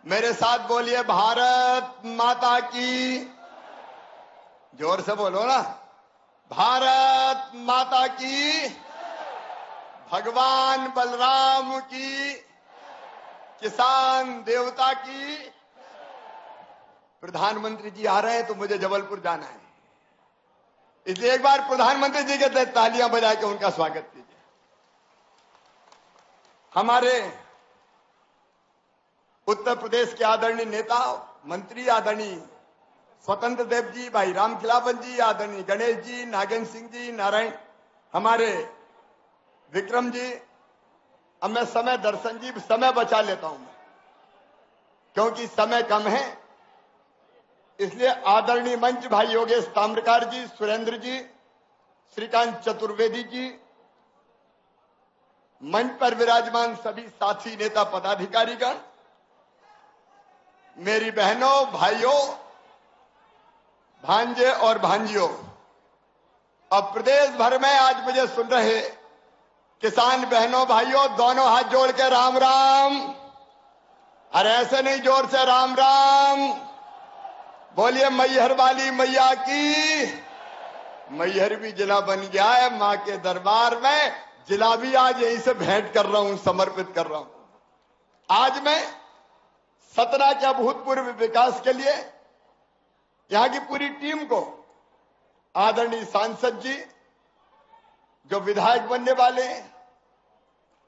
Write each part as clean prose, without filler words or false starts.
मेरे साथ बोलिए, भारत माता की। जोर से बोलो ना, भारत माता की। भगवान बलराम की, किसान देवता की। प्रधानमंत्री जी आ रहे हैं तो मुझे जबलपुर जाना है, इसलिए एक बार प्रधानमंत्री जी के तालियां बजा के उनका स्वागत कीजिए। हमारे उत्तर प्रदेश के आदरणीय नेता मंत्री आदरणीय स्वतंत्र देव जी, भाई राम खिलावन जी, आदरणीय गणेश जी, नागेंद्र सिंह जी, नारायण, हमारे विक्रम जी। अब मैं समय दर्शन जी समय बचा लेता हूं क्योंकि समय कम है, इसलिए आदरणीय मंच भाई योगेश ताम्रकार जी, सुरेंद्र जी, श्रीकांत चतुर्वेदी जी, मंच पर विराजमान सभी साथी नेता पदाधिकारीगण, मेरी बहनों भाइयों, भांजे और भांजियों, अब प्रदेश भर में आज मुझे सुन रहे किसान बहनों भाइयों, दोनों हाथ जोड़ के राम राम। अरे ऐसे नहीं, जोर से राम राम बोलिए। मैहर वाली मैया की। मैहर भी जिला बन गया है मां के दरबार में। जिला भी आज यहीं से भेंट कर रहा हूं, समर्पित कर रहा हूं। आज मैं सतना के अभूतपूर्व विकास के लिए यहां की पूरी टीम को, आदरणीय सांसद जी जो विधायक बनने वाले हैं,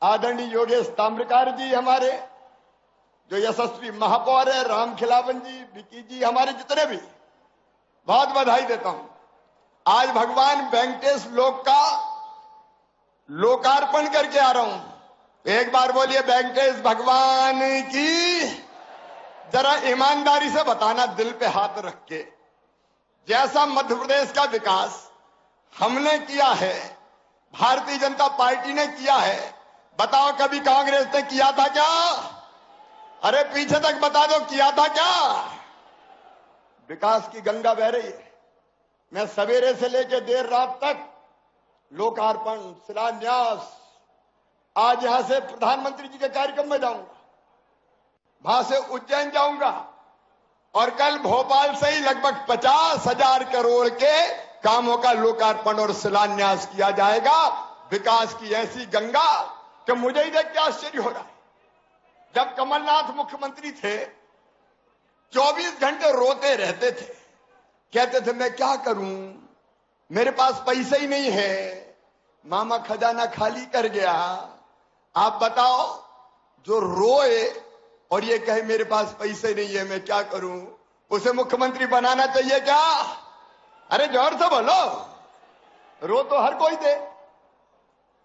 आदरणीय योगेश ताम्रकार जी हमारे जो यशस्वी महापौर है, राम खिलावन जी, विकी जी, हमारे जितने भी, बहुत बधाई देता हूं। आज भगवान वेंकटेश लोक का लोकार्पण करके आ रहा हूं। एक बार बोलिए वेंकटेश भगवान की। जरा ईमानदारी से बताना, दिल पे हाथ रख के, जैसा मध्य प्रदेश का विकास हमने किया है, भारतीय जनता पार्टी ने किया है, बताओ कभी कांग्रेस ने किया था क्या? अरे पीछे तक बता दो, किया था क्या? विकास की गंगा बह रही है। मैं सवेरे से लेकर देर रात तक लोकार्पण, शिलान्यास, आज यहां से प्रधानमंत्री जी के कार्यक्रम में जाऊंगा, वहां से उज्जैन जाऊंगा और कल भोपाल से ही लगभग 50,000 करोड़ के कामों का लोकार्पण और शिलान्यास किया जाएगा। विकास की ऐसी गंगा कि मुझे ही देख के आश्चर्य हो रहा है। जब कमलनाथ मुख्यमंत्री थे 24 घंटे रोते रहते थे, कहते थे मैं क्या करूं, मेरे पास पैसे ही नहीं है, मामा खजाना खाली कर गया। आप बताओ, जो रोए और ये कहे मेरे पास पैसे नहीं है, मैं क्या करूं, उसे मुख्यमंत्री बनाना चाहिए क्या? अरे जोर से बोलो। रो तो हर कोई दे,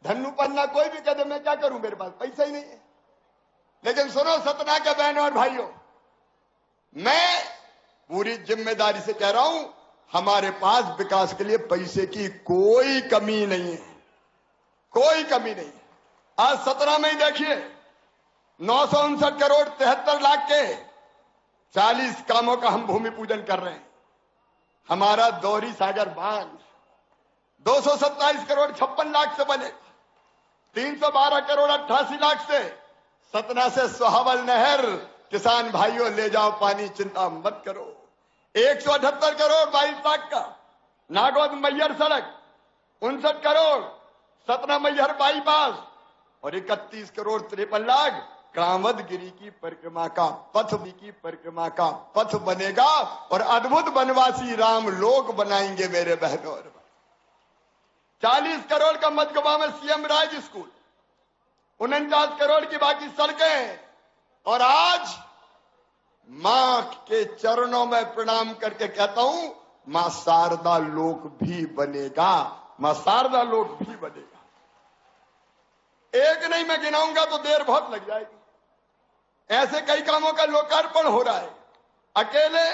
धन्नू पन्ना कोई भी कह दे मैं क्या करूं, मेरे पास पैसा ही नहीं है। लेकिन सुनो सतना के बहनों और भाइयों, मैं पूरी जिम्मेदारी से कह रहा हूं, हमारे पास विकास के लिए पैसे की कोई कमी नहीं है, कोई कमी नहीं। आज सतना में ही देखिए, 959 करोड़ 73 लाख के 40 कामों का हम भूमि पूजन कर रहे हैं। हमारा दौरी सागर बांध 227 करोड़ 56 लाख से बने, 312 करोड़ 88 लाख से सतना से सोहावल नहर। किसान भाइयों ले जाओ पानी, चिंता मत करो। 178 करोड़ 22 लाख का नागौद मैहर सड़क, 59 करोड़ सतना मैहर बाईपास और 31 करोड़ 53 लाख कामदगिरी की परिक्रमा का पथ, की परिक्रमा का पथ बनेगा और अद्भुत वनवासी राम लोक बनाएंगे मेरे बहनों और भाई। 40 करोड़ का मधगवा में सीएम राज स्कूल, 49 करोड़ की बाकी सड़कें। और आज मां के चरणों में प्रणाम करके कहता हूं, मां शारदा लोक भी बनेगा, मां शारदा लोक भी बनेगा। एक नहीं मैं गिनाऊंगा तो देर बहुत लग जाएगी। ऐसे कई कामों का लोकार्पण हो रहा है। अकेले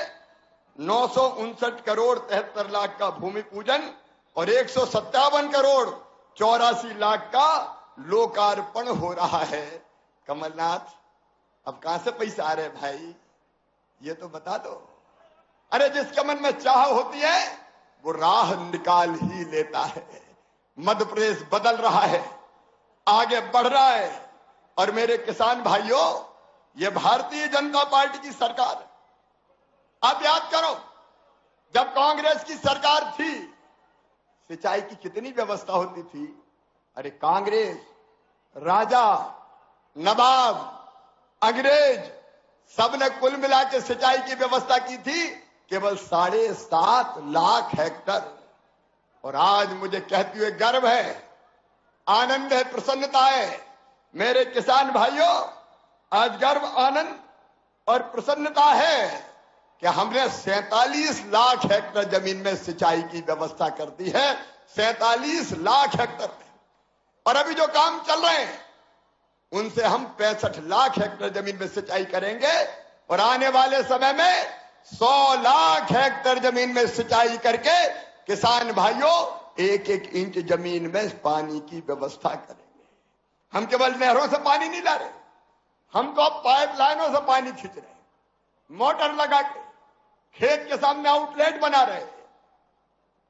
959 करोड़ 73 लाख का भूमि पूजन और 157 करोड़ 84 लाख का लोकार्पण हो रहा है। कमलनाथ, अब कहां से पैसा आ रहे भाई, ये तो बता दो। अरे जिसके मन में चाह होती है वो राह निकाल ही लेता है। मध्य प्रदेश बदल रहा है, आगे बढ़ रहा है। और मेरे किसान भाइयों, ये भारतीय जनता पार्टी की सरकार है। आप याद करो, जब कांग्रेस की सरकार थी, सिंचाई की कितनी व्यवस्था होती थी। अरे कांग्रेस, राजा, नवाब, अंग्रेज सबने कुल मिला के सिंचाई की व्यवस्था की थी केवल 7.5 लाख हेक्टर। और आज मुझे कहते हुए गर्व है, आनंद है, प्रसन्नता है मेरे किसान भाइयों। आज गर्व, आनंद और प्रसन्नता है कि हमने 47 लाख हेक्टर जमीन में सिंचाई की व्यवस्था कर दी है। 47 लाख हेक्टर में। और अभी जो काम चल रहे हैं उनसे हम 65 लाख हेक्टर जमीन में सिंचाई करेंगे और आने वाले समय में 100 लाख हेक्टर जमीन में सिंचाई करके किसान भाइयों 1-1 इंच जमीन में पानी की व्यवस्था करेंगे। हम केवल नहरों से पानी नहीं ला रहे, हम तो अब पाइपलाइनों से पानी खींच रहे हैं, मोटर लगा के खेत के सामने आउटलेट बना रहे हैं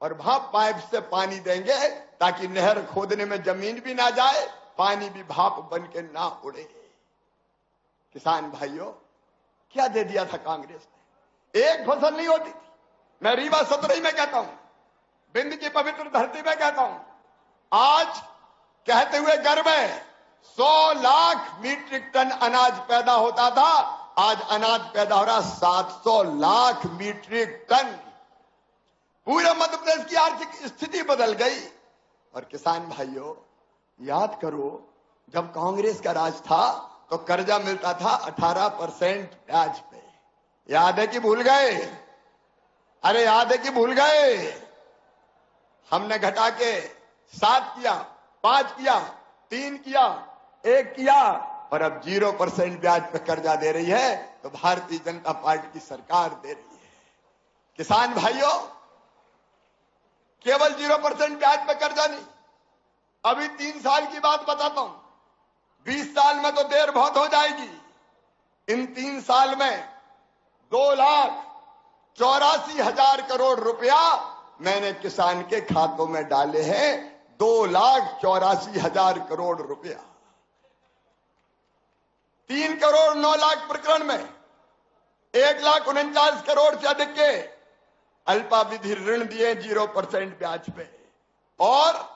और वहां पाइप से पानी देंगे ताकि नहर खोदने में जमीन भी ना जाए, पानी भी भाप बन के ना उड़े। किसान भाइयों, क्या दे दिया था कांग्रेस ने? एक फसल नहीं होती थी। मैं रीवा सतरही में कहता हूं, बिंद की पवित्र धरती में कहता हूं, आज कहते हुए गर्व है 100 लाख मीट्रिक टन अनाज पैदा होता था, आज अनाज पैदा हो रहा 700 लाख मीट्रिक टन। पूरे मध्य प्रदेश की आर्थिक स्थिति बदल गई। और किसान भाइयों, याद करो, जब कांग्रेस का राज था तो कर्जा मिलता था 18% ब्याज पे। याद है कि भूल गए? अरे याद है कि भूल गए? हमने घटा के 7 किया, 5 किया, 3 किया, 1 किया और अब 0% ब्याज पे कर्जा दे रही है। तो भारतीय जनता पार्टी की सरकार दे रही है। किसान भाइयों, केवल 0% ब्याज पे कर्जा नहीं, अभी 3 साल की बात बताता हूं। 20 साल में तो देर बहुत हो जाएगी। इन 3 साल में 2,84,000 करोड़ रुपया मैंने किसान के खातों में डाले हैं। 2,84,000 करोड़ रुपया। 3 करोड़ 9 लाख प्रकरण में 1,49 करोड़ से अधिक के अल्पावधि ऋण दिए 0% ब्याज पे। और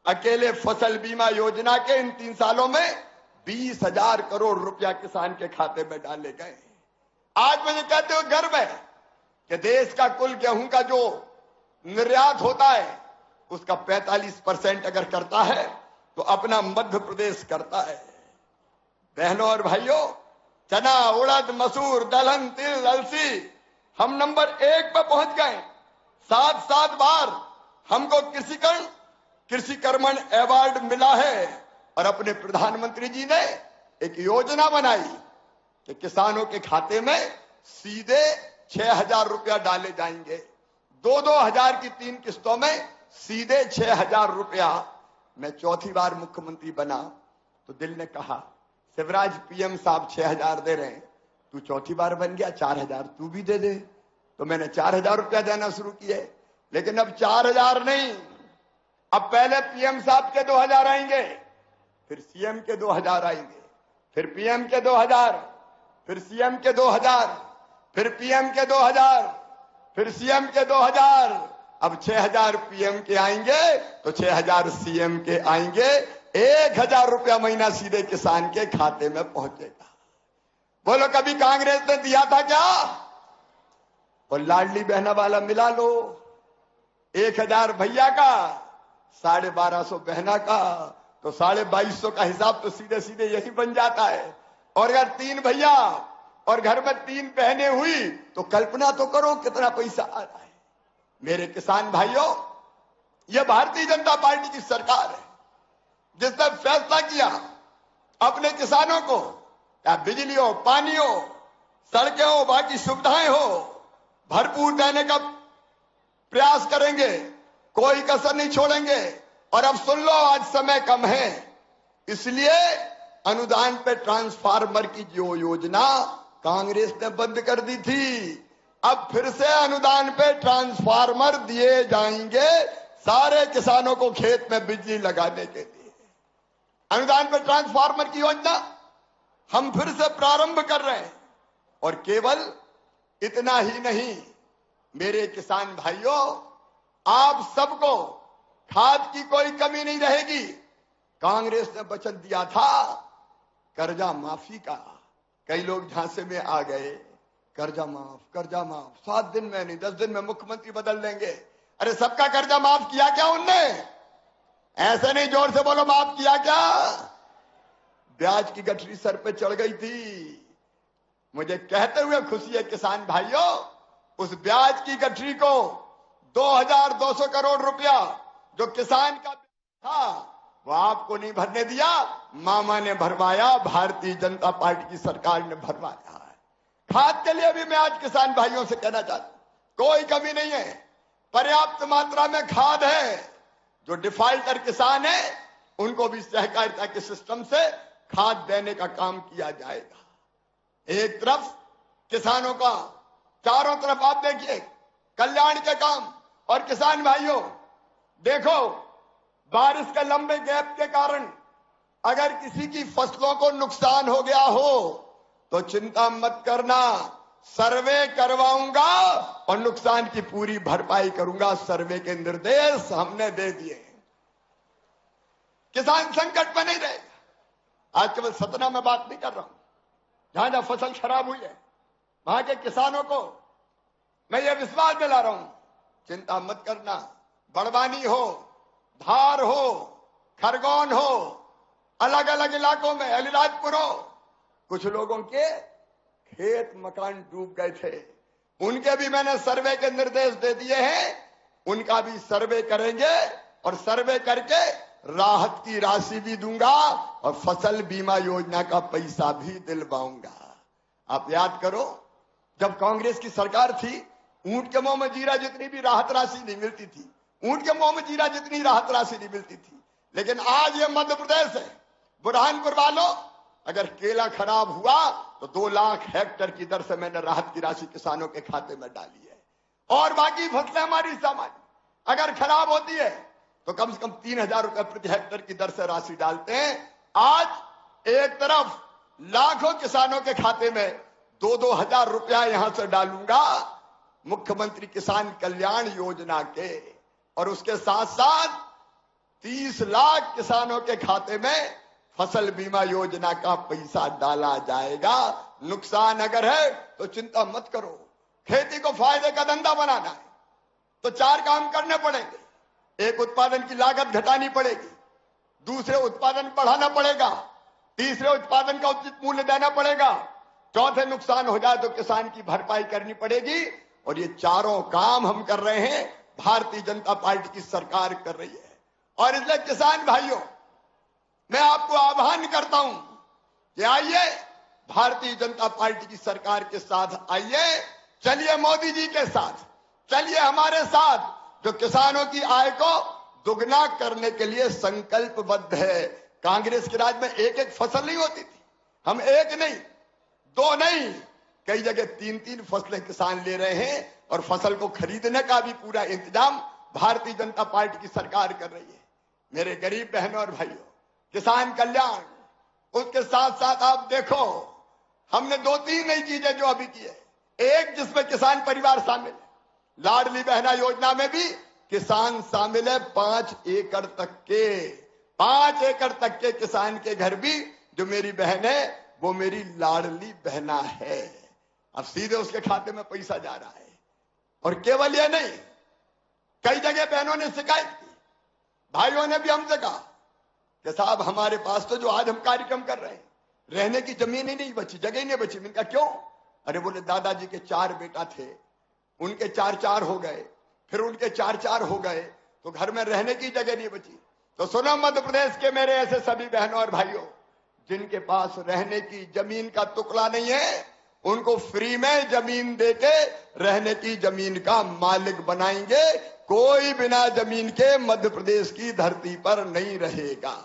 अकेले फसल बीमा योजना के इन 3 सालों में 20,000 करोड़ रुपया किसान के खाते में डाले गए। आज मुझे कहते हुए गर्व है कि देश का कुल गेहूं का जो निर्यात होता है उसका 45% अगर करता है तो अपना मध्य प्रदेश करता है। बहनों और भाइयों, चना, उड़द, मसूर, दलहन, तिल, अलसी हम नंबर 1 पर पहुंच गए। 7 बार हमको कृषि कर्मण अवार्ड मिला है। और अपने प्रधानमंत्री जी ने एक योजना बनाई कि किसानों के खाते में सीधे 6,000 रुपया डाले जाएंगे। 2-2 हजार की 3 किस्तों में सीधे 6,000 रुपया। मैं 4थी बार मुख्यमंत्री बना तो दिल ने कहा, शिवराज पीएम साहब 6,000 दे रहे हैं, तू 4थी बार बन गया, 4,000 तू भी दे दे। तो मैंने 4,000 रुपया देना शुरू किए। लेकिन अब 4,000 नहीं, अब पहले पीएम साहब के 2,000 आएंगे, फिर सीएम के 2,000 आएंगे, फिर पीएम के 2,000, फिर सीएम के 2,000, फिर पीएम के 2,000, फिर सीएम के 2,000। अब 6,000 पीएम के आएंगे तो 6,000 सीएम के आएंगे। 1,000 रुपया महीना सीधे किसान के खाते में पहुंचेगा। बोलो, कभी कांग्रेस ने दिया था क्या? और लाडली बहना वाला मिला लो, 1,000 भैया का, 1,250 बहना का, तो 2,250 का हिसाब तो सीधे सीधे यही बन जाता है। और अगर 3 भैया और घर में 3 बहनें हुई तो कल्पना तो करो कितना पैसा आ रहा है। मेरे किसान भाइयों, यह भारतीय जनता पार्टी की सरकार है जिसने फैसला किया अपने किसानों को क्या बिजली हो, पानी हो, सड़कें हो, बाकी सुविधाएं हो, भरपूर देने का प्रयास करेंगे, कोई कसर नहीं छोड़ेंगे। और अब सुन लो, आज समय कम है, इसलिए अनुदान पे ट्रांसफार्मर की जो योजना कांग्रेस ने बंद कर दी थी, अब फिर से अनुदान पे ट्रांसफार्मर दिए जाएंगे सारे किसानों को खेत में बिजली लगाने के लिए। अनुदान पे ट्रांसफार्मर की योजना हम फिर से प्रारंभ कर रहे हैं। और केवल इतना ही नहीं, मेरे किसान भाइयों, आप सबको खाद की कोई कमी नहीं रहेगी। कांग्रेस ने वचन दिया था कर्जा माफी का, कई लोग झांसे में आ गए, कर्जा माफ 7 दिन में नहीं 10 दिन में मुख्यमंत्री बदल देंगे। अरे सबका कर्जा माफ किया क्या उनने? ऐसे नहीं, जोर से बोलो, माफ किया क्या? ब्याज की गठरी सर पे चढ़ गई थी। मुझे कहते हुए खुशी है किसान भाइयों, उस ब्याज की गठरी को 2200 करोड़ रुपया जो किसान का था वो आपको नहीं भरने दिया, मामा ने भरवाया, भारतीय जनता पार्टी की सरकार ने भरवाया है। खाद के लिए भी मैं आज किसान भाइयों से कहना चाहता हूं, कोई कमी नहीं है, पर्याप्त मात्रा में खाद है। जो डिफाल्टर किसान है उनको भी सहकारिता के सिस्टम से खाद देने का काम किया जाएगा। एक तरफ किसानों का, चारों तरफ आप देखिए कल्याण के काम। और किसान भाइयों देखो, बारिश के लंबे गैप के कारण अगर किसी की फसलों को नुकसान हो गया हो तो चिंता मत करना, सर्वे करवाऊंगा और नुकसान की पूरी भरपाई करूंगा। सर्वे के निर्देश हमने दे दिए। किसान संकट में नहीं रहेगा। आज केवल सतना में बात नहीं कर रहा हूं, जहां जहां फसल खराब हुई है वहां के किसानों को मैं ये विश्वास दिला रहा हूं, चिंता मत करना। बड़वानी हो, धार हो, खरगोन हो, अलग अलग इलाकों में अलीराजपुर हो, कुछ लोगों के खेत मकान डूब गए थे, उनके भी मैंने सर्वे के निर्देश दे दिए हैं। उनका भी सर्वे करेंगे और सर्वे करके राहत की राशि भी दूंगा और फसल बीमा योजना का पैसा भी दिलवाऊंगा। आप याद करो, जब कांग्रेस की सरकार थी, ऊंट के मुंह में जीरा जितनी भी राहत राशि नहीं मिलती थी, ऊंट के मुंह में जीरा जितनी राहत राशि नहीं मिलती थी। लेकिन आज ये मध्य प्रदेश है, बुरहानपुर वालों, अगर केला खराब हुआ तो 2 लाख हेक्टेयर की दर से मैंने राहत की राशि किसानों के खाते में डाली है। और बाकी फसलें हमारी सामान्य अगर खराब होती है तो कम से कम 3000 रुपए प्रति हेक्टेयर की दर से राशि डालते हैं। आज एक तरफ लाखों किसानों के खाते में 2-2 हजार रुपया यहां से डालूंगा मुख्यमंत्री किसान कल्याण योजना के, और उसके साथ साथ 30 लाख किसानों के खाते में फसल बीमा योजना का पैसा डाला जाएगा। नुकसान अगर है तो चिंता मत करो, खेती को फायदे का धंधा बनाना है तो 4 काम करने पड़ेंगे। एक, उत्पादन की लागत घटानी पड़ेगी, दूसरे उत्पादन बढ़ाना पड़ेगा, तीसरे उत्पादन का उचित मूल्य देना पड़ेगा, चौथे नुकसान हो जाए तो किसान की भरपाई करनी पड़ेगी। और ये चारों काम हम कर रहे हैं, भारतीय जनता पार्टी की सरकार कर रही है। और इसलिए किसान भाइयों, मैं आपको आह्वान करता हूं कि आइए भारतीय जनता पार्टी की सरकार के साथ आइए, चलिए मोदी जी के साथ, चलिए हमारे साथ, जो किसानों की आय को दुगना करने के लिए संकल्पबद्ध है। कांग्रेस के राज में एक फसल नहीं होती थी, हम 1 नहीं 2 नहीं, कई जगह 3-3 फसलें किसान ले रहे हैं और फसल को खरीदने का भी पूरा इंतजाम भारतीय जनता पार्टी की सरकार कर रही है। मेरे गरीब बहनों और भाइयों, किसान कल्याण, उसके साथ साथ आप देखो हमने 2-3 नई चीजें जो अभी की है। एक, जिसमें किसान परिवार शामिल है, लाडली बहना योजना में भी किसान शामिल है। 5 एकड़ तक के किसान के घर भी जो मेरी बहन है वो मेरी लाडली बहना है। अब सीधे उसके खाते में पैसा जा रहा है। और केवल ये नहीं, कई जगह बहनों ने शिकायत की, भाइयों ने भी हमसे कहा कि साहब हमारे पास तो जो आज हम कार्यक्रम कर रहे हैं, रहने की जमीन ही नहीं बची, जगह ही नहीं बची। मैंने कहा क्यों? अरे बोले दादाजी के 4 बेटा थे, उनके 4-4 हो गए, फिर उनके 4-4 हो गए, तो घर में रहने की जगह नहीं बची। तो सुनो मध्य प्रदेश के मेरे ऐसे सभी बहनों और भाइयों, जिनके पास रहने की जमीन का टुकड़ा नहीं है, उनको फ्री में जमीन देके रहने की जमीन का मालिक बनाएंगे। कोई बिना जमीन के मध्य प्रदेश की धरती पर नहीं रहेगा।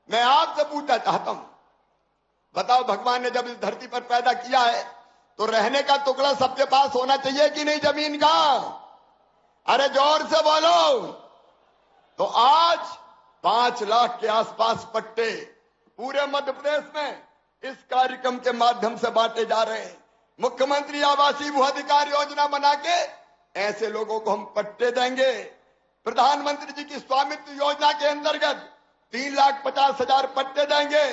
मैं आपसे पूछना चाहता हूं, बताओ भगवान ने जब इस धरती पर पैदा किया है तो रहने का टुकड़ा सबके पास होना चाहिए कि नहीं जमीन का? अरे जोर से बोलो। तो आज 5 लाख के आसपास पट्टे पूरे मध्य प्रदेश में इस कार्यक्रम के माध्यम से बांटे जा रहे हैं। मुख्यमंत्री आवासीय भू अधिकार योजना बना के ऐसे लोगों को हम पट्टे देंगे। प्रधानमंत्री जी की स्वामित्व योजना के अंतर्गत 3,50,000 पट्टे देंगे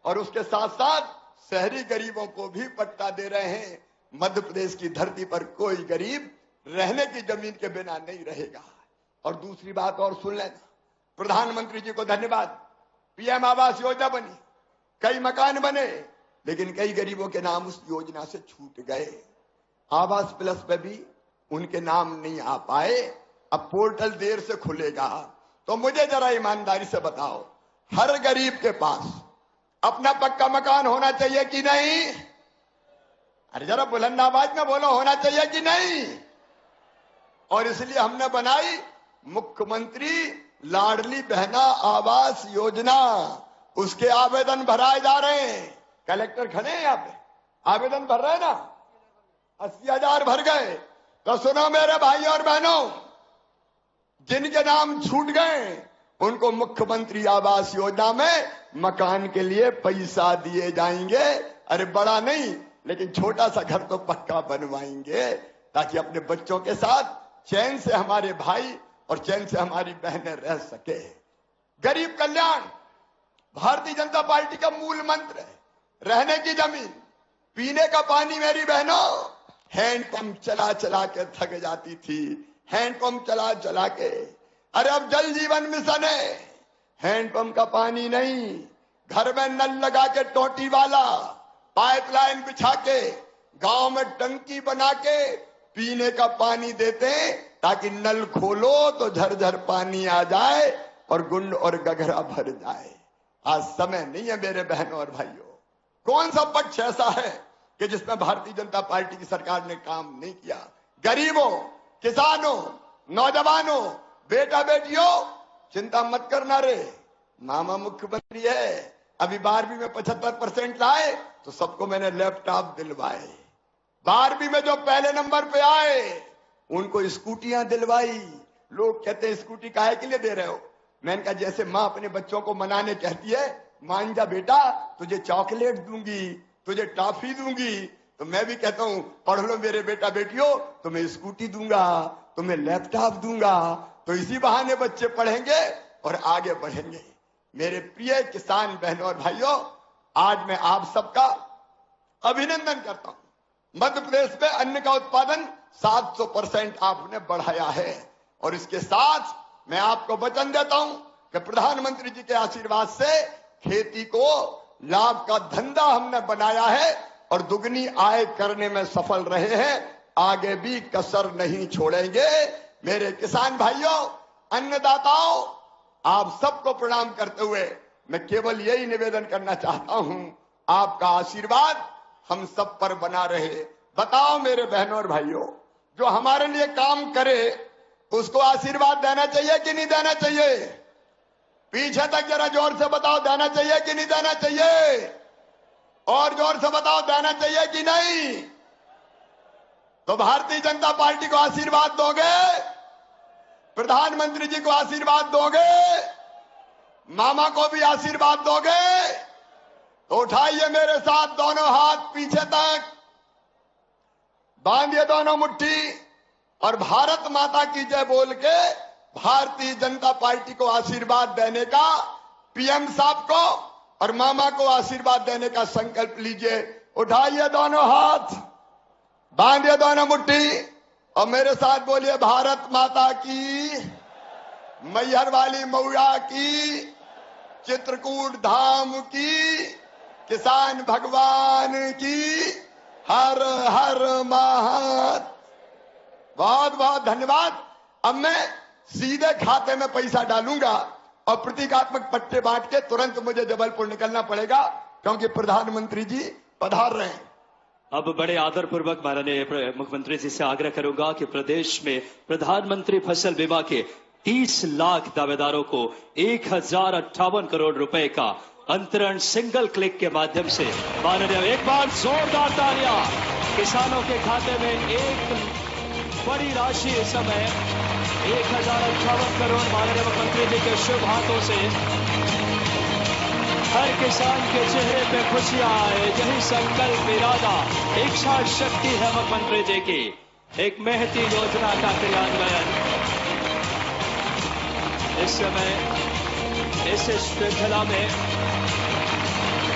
और उसके साथ साथ शहरी गरीबों को भी पट्टा दे रहे हैं। मध्य प्रदेश की धरती पर कोई गरीब रहने की जमीन के बिना नहीं रहेगा। और दूसरी बात और सुन लेना, प्रधानमंत्री जी को धन्यवाद, पीएम आवास योजना बनी, कई मकान बने, लेकिन कई गरीबों के नाम उस योजना से छूट गए। आवास प्लस पे भी उनके नाम नहीं आ पाए। अब पोर्टल देर से खुलेगा, तो मुझे जरा ईमानदारी से बताओ, हर गरीब के पास अपना पक्का मकान होना चाहिए कि नहीं? अरे जरा बुलंद आवाज में बोलो, होना चाहिए कि नहीं? और इसलिए हमने बनाई मुख्यमंत्री लाडली बहना आवास योजना। उसके आवेदन भराए जा रहे हैं। कलेक्टर खड़े हैं यहाँ पे, आवेदन भर रहे हैं ना, 80,000 भर गए। तो सुनो मेरे भाई और बहनों, जिनके नाम छूट गए उनको मुख्यमंत्री आवास योजना में मकान के लिए पैसा दिए जाएंगे। अरे बड़ा नहीं, लेकिन छोटा सा घर तो पक्का बनवाएंगे, ताकि अपने बच्चों के साथ चैन से हमारे भाई और चैन से हमारी बहनें रह सके। गरीब कल्याण भारतीय जनता पार्टी का मूल मंत्र है। रहने की जमीन, पीने का पानी। मेरी बहनों, हैंडपंप चला चला के थक जाती थी, हैंडपंप चला चला के। अरे अब जल जीवन मिशन है, हैंडपंप का पानी नहीं, घर में नल लगा के टोटी वाला, पाइपलाइन बिछा के, गांव में टंकी बना के पीने का पानी देते हैं, ताकि नल खोलो तो झरझर पानी आ जाए और गुंड और गघरा भर जाए। आज समय नहीं है मेरे बहनों और भाइयों। कौन सा पक्ष ऐसा है कि जिसमें भारतीय जनता पार्टी की सरकार ने काम नहीं किया? गरीबों, किसानों, नौजवानों, बेटा बेटियों, चिंता मत करना रे, मामा मुख्यमंत्री है। अभी 12वीं में 75% लाए तो सबको मैंने लैपटॉप दिलवाए। 12वीं में जो पहले नंबर पे आए उनको स्कूटियां दिलवाई। लोग कहते हैं स्कूटी काहे के लिए दे रहे हो? मैंने कहा जैसे माँ अपने बच्चों को मनाने कहती है, मान जा बेटा, तुझे चॉकलेट दूंगी, तुझे टॉफी दूंगी, तो मैं भी कहता हूं पढ़ लो मेरे बेटा बेटियों, तुम्हें स्कूटी दूंगा, तुम्हें लैपटॉप दूंगा। तो इसी बहाने बच्चे पढ़ेंगे और आगे बढ़ेंगे। मेरे प्रिय किसान बहनों और भाइयों, आज मैं आप सबका अभिनंदन करता हूं। मध्य प्रदेश में अन्न का उत्पादन 700% आपने बढ़ाया है। और इसके साथ मैं आपको वचन देता हूं कि प्रधानमंत्री जी के आशीर्वाद से खेती को लाभ का धंधा हमने बनाया है और दुगनी आय करने में सफल रहे हैं। आगे भी कसर नहीं छोड़ेंगे। मेरे किसान भाइयों, अन्नदाताओं, आप सबको प्रणाम करते हुए मैं केवल यही निवेदन करना चाहता हूं, आपका आशीर्वाद हम सब पर बना रहे। बताओ मेरे बहनों और भाइयों, जो हमारे लिए काम करे उसको आशीर्वाद देना चाहिए कि नहीं देना चाहिए? पीछे तक जरा जोर से बताओ, देना चाहिए कि नहीं देना चाहिए? और जोर से बताओ, देना चाहिए कि नहीं? तो भारतीय जनता पार्टी को आशीर्वाद दोगे? प्रधानमंत्री जी को आशीर्वाद दोगे? मामा को भी आशीर्वाद दोगे? तो उठाइए मेरे साथ दोनों हाथ पीछे तक, बांधिए दोनों मुट्ठी और भारत माता की जय बोल के भारतीय जनता पार्टी को आशीर्वाद देने का, पीएम साहब को और मामा को आशीर्वाद देने का संकल्प लीजिए। उठाइए दोनों हाथ, बांधिए दोनों मुट्ठी और मेरे साथ बोलिए, भारत माता की, मैहर वाली मौया की, चित्रकूट धाम की, किसान भगवान की, हर हर महादेव। बहुत बहुत धन्यवाद। अब मैं सीधे खाते में पैसा डालूंगा और प्रतीकात्मक पट्टे बांट के तुरंत मुझे जबलपुर निकलना पड़ेगा, क्योंकि प्रधानमंत्री जी पधार रहे हैं। अब बड़े आदर पूर्वक माननीय मुख्यमंत्री जी से आग्रह करूंगा कि प्रदेश में प्रधानमंत्री फसल बीमा के 30 लाख दावेदारों को 1058 करोड़ रुपए का अंतरण सिंगल क्लिक के माध्यम से, माननीय, एक बार जोरदार तालियां। किसानों के खाते में एक बड़ी राशि इस समय 1058 करोड़ माननीय मुख्यमंत्री जी के शुभ हाथों से हर किसान के चेहरे पे खुशियां आए, यही संकल्प, इरादा, इच्छा शक्ति है मुख्यमंत्री जी की। एक महती योजना का क्रियान्वयन इस समय इस श्रृंखला में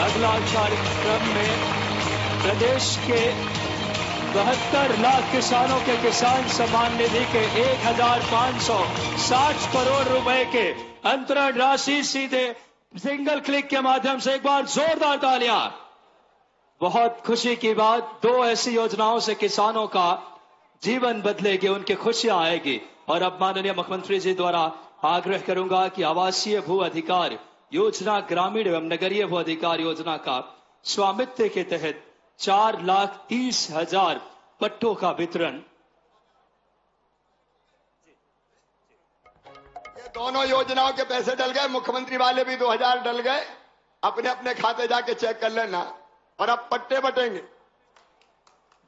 अगला कार्यक्रम में प्रदेश के 72 लाख किसानों के किसान सम्मान निधि के 1,560 करोड़ रुपए के अंतरण राशि सीधे सिंगल क्लिक के माध्यम से, एक बार जोरदार तालियां। बहुत खुशी की बात, 2 ऐसी योजनाओं से किसानों का जीवन बदलेगी, उनकी खुशियां आएगी। और अब माननीय मुख्यमंत्री जी द्वारा आग्रह करूंगा कि आवासीय भू अधिकार योजना, ग्रामीण एवं नगरीय भू अधिकार योजना का स्वामित्व के तहत 4,30,000 पट्टों का वितरण। ये दोनों योजनाओं के पैसे डल गए, मुख्यमंत्री वाले भी 2,000 डल गए। अपने अपने खाते जाके चेक कर लेना, और अब पट्टे बटेंगे।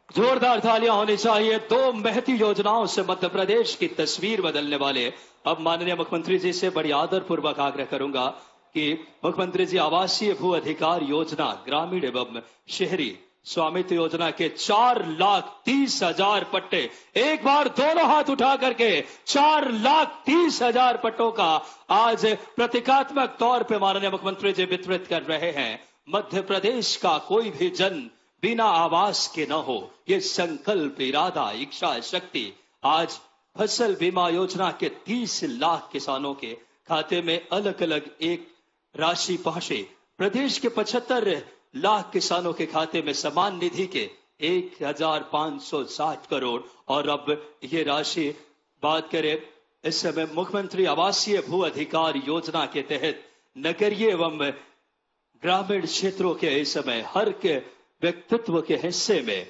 जोरदार तालियां होनी चाहिए। 2 महती योजनाओं से मध्य प्रदेश की तस्वीर बदलने वाले अब माननीय मुख्यमंत्री जी से बड़ी आदरपूर्वक आग्रह करूंगा कि मुख्यमंत्री जी आवासीय भू अधिकार योजना, ग्रामीण एवं शहरी स्वामित्व योजना के 4,30,000 पट्टे, एक बार दोनों हाथ उठा करके 4,30,000 पट्टों का आज प्रतीकात्मक तौर पे माननीय मुख्यमंत्री जी वितरित कर रहे हैं। मध्य प्रदेश का कोई भी जन बिना आवास के न हो, ये संकल्प, इरादा, इच्छा शक्ति आज फसल बीमा योजना के 30 लाख किसानों के खाते में अलग अलग एक राशि पहुंचे। प्रदेश के 75 लाख किसानों के खाते में सम्मान निधि के 1,560 करोड़। और अब ये राशि बात करें, इस समय मुख्यमंत्री आवासीय भू अधिकार योजना के तहत नगरीय एवं ग्रामीण क्षेत्रों के इस समय हर के व्यक्तित्व के हिस्से में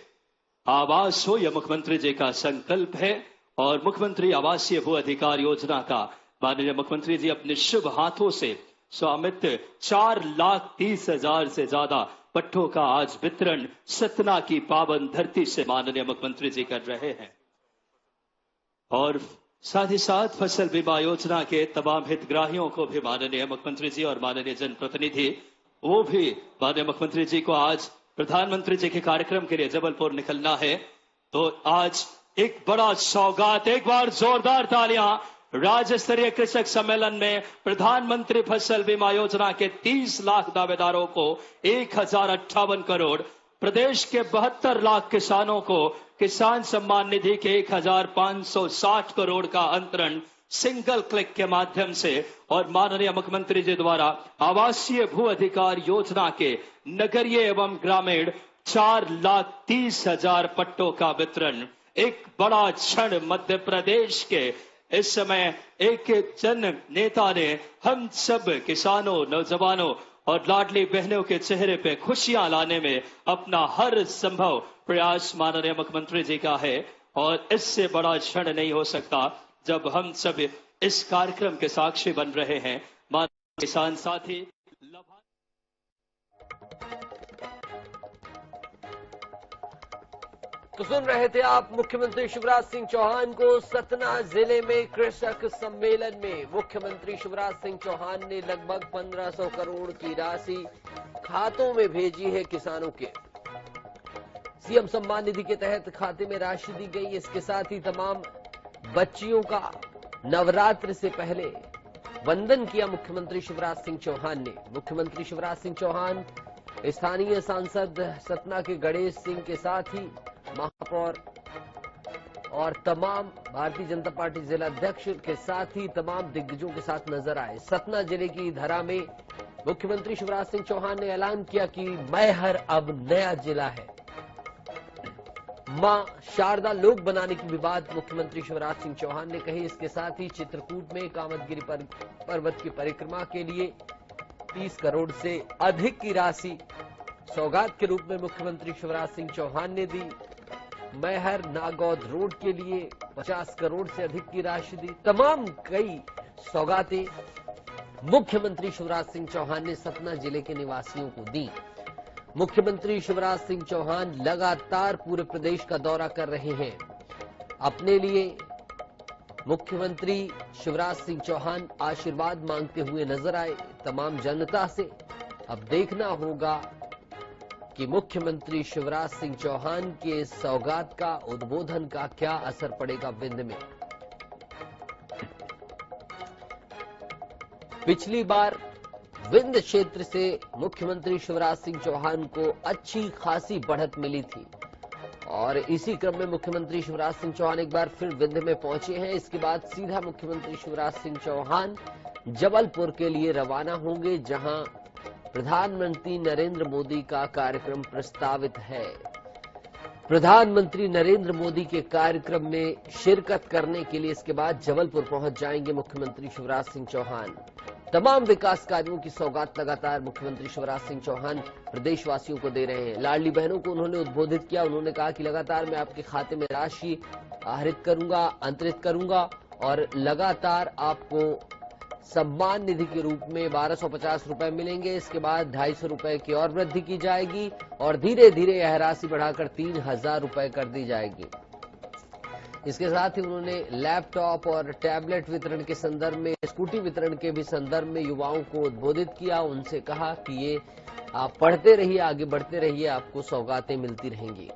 आवास हो, यह मुख्यमंत्री जी का संकल्प है। और मुख्यमंत्री आवासीय भू अधिकार योजना का माननीय मुख्यमंत्री जी अपने शुभ हाथों से स्वामित्व 4,30,000 से ज्यादा पट्टों का आज वितरण सतना की पावन धरती से माननीय मुख्यमंत्री जी कर रहे हैं। और साथ ही साथ फसल बीमा योजना के तमाम हितग्राहियों को भी माननीय मुख्यमंत्री जी और माननीय जनप्रतिनिधि, वो भी माननीय मुख्यमंत्री जी को आज प्रधानमंत्री जी के कार्यक्रम के लिए जबलपुर निकलना है, तो आज एक बड़ा सौगात, एक बार जोरदार तालियां। राज्य स्तरीय कृषक सम्मेलन में प्रधानमंत्री फसल बीमा योजना के 30 लाख दावेदारों को 1,058 करोड़, प्रदेश के 72 लाख किसानों को किसान सम्मान निधि के 1,560 करोड़ का अंतरण सिंगल क्लिक के माध्यम से, और माननीय मुख्यमंत्री जी द्वारा आवासीय भू अधिकार योजना के नगरीय एवं ग्रामीण 4,30,000 पट्टों का वितरण। एक बड़ा क्षण मध्य प्रदेश के इस समय एक जन नेता ने हम सब किसानों, नौजवानों और लाडली बहनों के चेहरे पे खुशियां लाने में अपना हर संभव प्रयास माननीय मुख्यमंत्री जी का है। और इससे बड़ा क्षण नहीं हो सकता जब हम सब इस कार्यक्रम के साक्षी बन रहे हैं। माननीय किसान साथी, तो सुन रहे थे आप मुख्यमंत्री शिवराज सिंह चौहान को सतना जिले में कृषक सम्मेलन में। मुख्यमंत्री शिवराज सिंह चौहान ने लगभग 1,500 करोड़ की राशि खातों में भेजी है किसानों के। सीएम सम्मान निधि के तहत खाते में राशि दी गई। इसके साथ ही तमाम बच्चियों का नवरात्र से पहले वंदन किया मुख्यमंत्री शिवराज सिंह चौहान ने। मुख्यमंत्री शिवराज सिंह चौहान स्थानीय सांसद सतना के गणेश सिंह के साथ ही महापौर और तमाम भारतीय जनता पार्टी जिला अध्यक्ष के साथ ही तमाम दिग्गजों के साथ नजर आए। सतना जिले की धरा में मुख्यमंत्री शिवराज सिंह चौहान ने ऐलान किया कि मैहर अब नया जिला है। मां शारदा लोक बनाने की भी बात मुख्यमंत्री शिवराज सिंह चौहान ने कही। इसके साथ ही चित्रकूट में कामतगिरी पर्वत की परिक्रमा के लिए 30 करोड़ से अधिक की राशि सौगात के रूप में मुख्यमंत्री शिवराज सिंह चौहान ने दी। मैहर नागौद रोड के लिए 50 करोड़ से अधिक की राशि दी। तमाम कई सौगातें मुख्यमंत्री शिवराज सिंह चौहान ने सतना जिले के निवासियों को दी। मुख्यमंत्री शिवराज सिंह चौहान लगातार पूरे प्रदेश का दौरा कर रहे हैं। अपने लिए मुख्यमंत्री शिवराज सिंह चौहान आशीर्वाद मांगते हुए नजर आए तमाम जनता से। अब देखना होगा कि मुख्यमंत्री शिवराज सिंह चौहान के इस सौगात का, उद्बोधन का क्या असर पड़ेगा विंध्य में। पिछली बार विंध्य क्षेत्र से मुख्यमंत्री शिवराज सिंह चौहान को अच्छी खासी बढ़त मिली थी और इसी क्रम में मुख्यमंत्री शिवराज सिंह चौहान एक बार फिर विंध्य में पहुंचे हैं। इसके बाद सीधा मुख्यमंत्री शिवराज सिंह चौहान जबलपुर के लिए रवाना होंगे, जहां प्रधानमंत्री नरेंद्र मोदी का कार्यक्रम प्रस्तावित है। प्रधानमंत्री नरेंद्र मोदी के कार्यक्रम में शिरकत करने के लिए इसके बाद जबलपुर पहुंच जाएंगे मुख्यमंत्री शिवराज सिंह चौहान। तमाम विकास कार्यों की सौगात लगातार मुख्यमंत्री शिवराज सिंह चौहान प्रदेशवासियों को दे रहे हैं। लाडली बहनों को उन्होंने उद्बोधित किया। उन्होंने कहा कि लगातार मैं आपके खाते में राशि आहरित करूंगा, अंतरित करूंगा और लगातार आपको सम्मान निधि के रूप में 1250 रुपए मिलेंगे। इसके बाद 250 रुपए की और वृद्धि की जाएगी और धीरे धीरे यह राशि बढ़ाकर 3000 रुपए कर दी जाएगी। इसके साथ ही उन्होंने लैपटॉप और टैबलेट वितरण के संदर्भ में, स्कूटी वितरण के भी संदर्भ में युवाओं को उद्बोधित किया। उनसे कहा कि ये आप पढ़ते रहिए, आगे बढ़ते रहिए, आपको सौगातें मिलती रहेंगी।